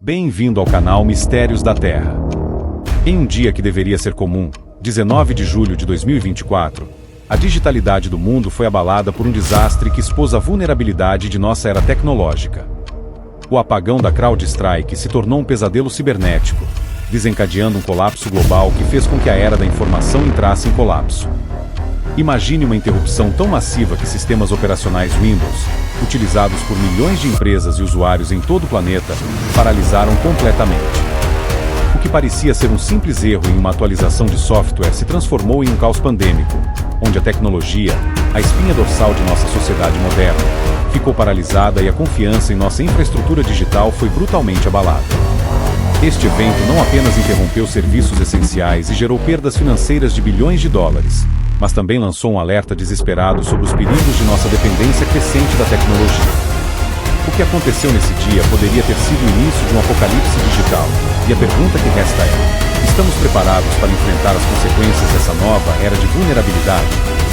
Bem-vindo ao canal Mistérios da Terra. Em um dia que deveria ser comum, 19 de julho de 2024, a digitalidade do mundo foi abalada por um desastre que expôs a vulnerabilidade de nossa era tecnológica. O apagão da CrowdStrike se tornou um pesadelo cibernético, desencadeando um colapso global que fez com que a era da informação entrasse em colapso. Imagine uma interrupção tão massiva que sistemas operacionais Windows, utilizados por milhões de empresas e usuários em todo o planeta, paralisaram completamente. O que parecia ser um simples erro em uma atualização de software se transformou em um caos pandêmico, onde a tecnologia, a espinha dorsal de nossa sociedade moderna, ficou paralisada e a confiança em nossa infraestrutura digital foi brutalmente abalada. Este evento não apenas interrompeu serviços essenciais e gerou perdas financeiras de bilhões de dólares, mas também lançou um alerta desesperado sobre os perigos de nossa dependência crescente da tecnologia. O que aconteceu nesse dia poderia ter sido o início de um apocalipse digital, e a pergunta que resta é: estamos preparados para enfrentar as consequências dessa nova era de vulnerabilidade?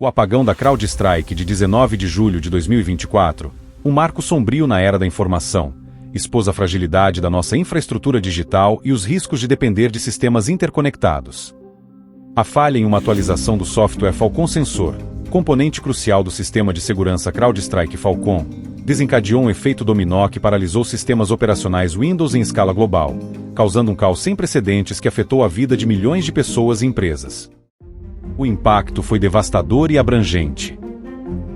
O apagão da CrowdStrike de 19 de julho de 2024, um marco sombrio na era da informação, expôs a fragilidade da nossa infraestrutura digital e os riscos de depender de sistemas interconectados. A falha em uma atualização do software Falcon Sensor, componente crucial do sistema de segurança CrowdStrike Falcon, desencadeou um efeito dominó que paralisou sistemas operacionais Windows em escala global, causando um caos sem precedentes que afetou a vida de milhões de pessoas e empresas. O impacto foi devastador e abrangente.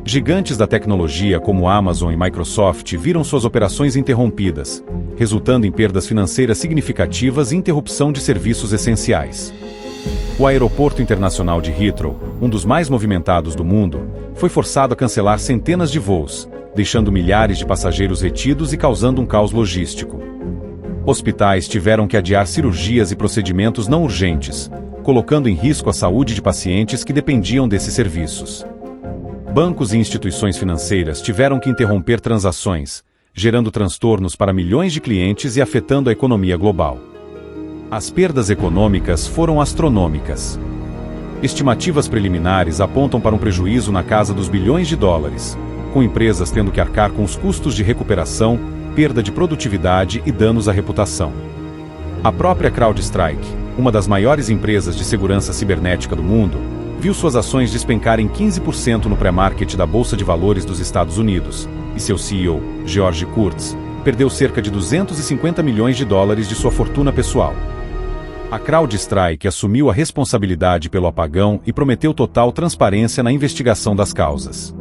Gigantes da tecnologia como Amazon e Microsoft viram suas operações interrompidas, resultando em perdas financeiras significativas e interrupção de serviços essenciais. O Aeroporto Internacional de Heathrow, um dos mais movimentados do mundo, foi forçado a cancelar centenas de voos, deixando milhares de passageiros retidos e causando um caos logístico. Hospitais tiveram que adiar cirurgias e procedimentos não urgentes, colocando em risco a saúde de pacientes que dependiam desses serviços. Bancos e instituições financeiras tiveram que interromper transações, gerando transtornos para milhões de clientes e afetando a economia global. As perdas econômicas foram astronômicas. Estimativas preliminares apontam para um prejuízo na casa dos bilhões de dólares, com empresas tendo que arcar com os custos de recuperação, perda de produtividade e danos à reputação. A própria CrowdStrike, uma das maiores empresas de segurança cibernética do mundo, viu suas ações despencarem 15% no pré-market da Bolsa de Valores dos Estados Unidos, e seu CEO, George Kurtz, perdeu cerca de 250 milhões de dólares de sua fortuna pessoal. A CrowdStrike assumiu a responsabilidade pelo apagão e prometeu total transparência na investigação das causas.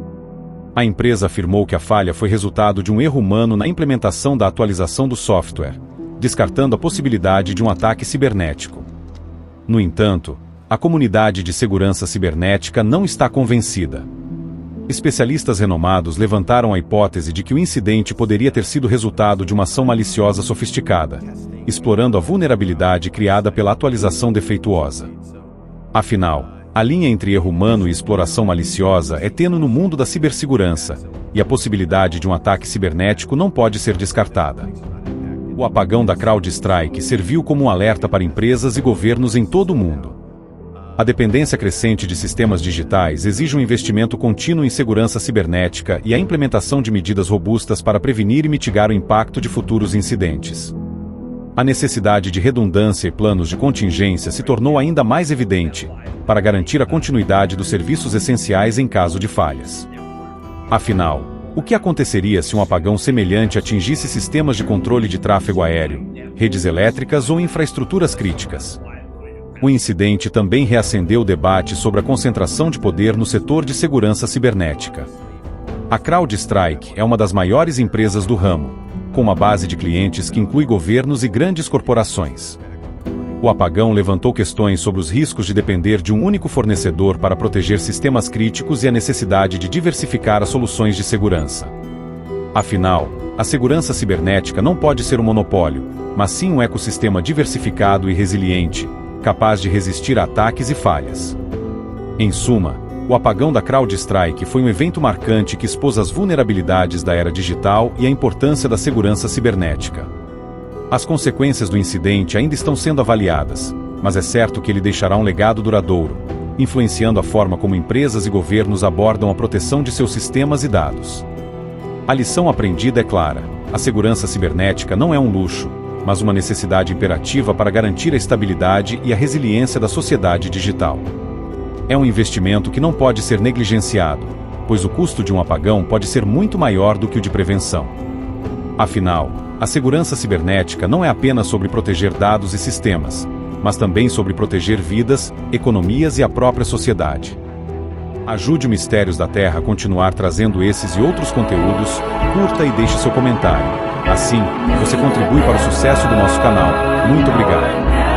A empresa afirmou que a falha foi resultado de um erro humano na implementação da atualização do software, descartando a possibilidade de um ataque cibernético. No entanto, a comunidade de segurança cibernética não está convencida. Especialistas renomados levantaram a hipótese de que o incidente poderia ter sido resultado de uma ação maliciosa sofisticada, explorando a vulnerabilidade criada pela atualização defeituosa. Afinal, a linha entre erro humano e exploração maliciosa é tênue no mundo da cibersegurança, e a possibilidade de um ataque cibernético não pode ser descartada. O apagão da CrowdStrike serviu como um alerta para empresas e governos em todo o mundo. A dependência crescente de sistemas digitais exige um investimento contínuo em segurança cibernética e a implementação de medidas robustas para prevenir e mitigar o impacto de futuros incidentes. A necessidade de redundância e planos de contingência se tornou ainda mais evidente, para garantir a continuidade dos serviços essenciais em caso de falhas. Afinal, o que aconteceria se um apagão semelhante atingisse sistemas de controle de tráfego aéreo, redes elétricas ou infraestruturas críticas? O incidente também reacendeu o debate sobre a concentração de poder no setor de segurança cibernética. A CrowdStrike é uma das maiores empresas do ramo, com uma base de clientes que inclui governos e grandes corporações. O apagão levantou questões sobre os riscos de depender de um único fornecedor para proteger sistemas críticos e a necessidade de diversificar as soluções de segurança. Afinal, a segurança cibernética não pode ser um monopólio, mas sim um ecossistema diversificado e resiliente, capaz de resistir a ataques e falhas. Em suma, o apagão da CrowdStrike foi um evento marcante que expôs as vulnerabilidades da era digital e a importância da segurança cibernética. As consequências do incidente ainda estão sendo avaliadas, mas é certo que ele deixará um legado duradouro, influenciando a forma como empresas e governos abordam a proteção de seus sistemas e dados. A lição aprendida é clara: a segurança cibernética não é um luxo, mas uma necessidade imperativa para garantir a estabilidade e a resiliência da sociedade digital. É um investimento que não pode ser negligenciado, pois o custo de um apagão pode ser muito maior do que o de prevenção. Afinal, a segurança cibernética não é apenas sobre proteger dados e sistemas, mas também sobre proteger vidas, economias e a própria sociedade. Ajude o Mistérios da Terra a continuar trazendo esses e outros conteúdos, curta e deixe seu comentário. Assim, você contribui para o sucesso do nosso canal. Muito obrigado.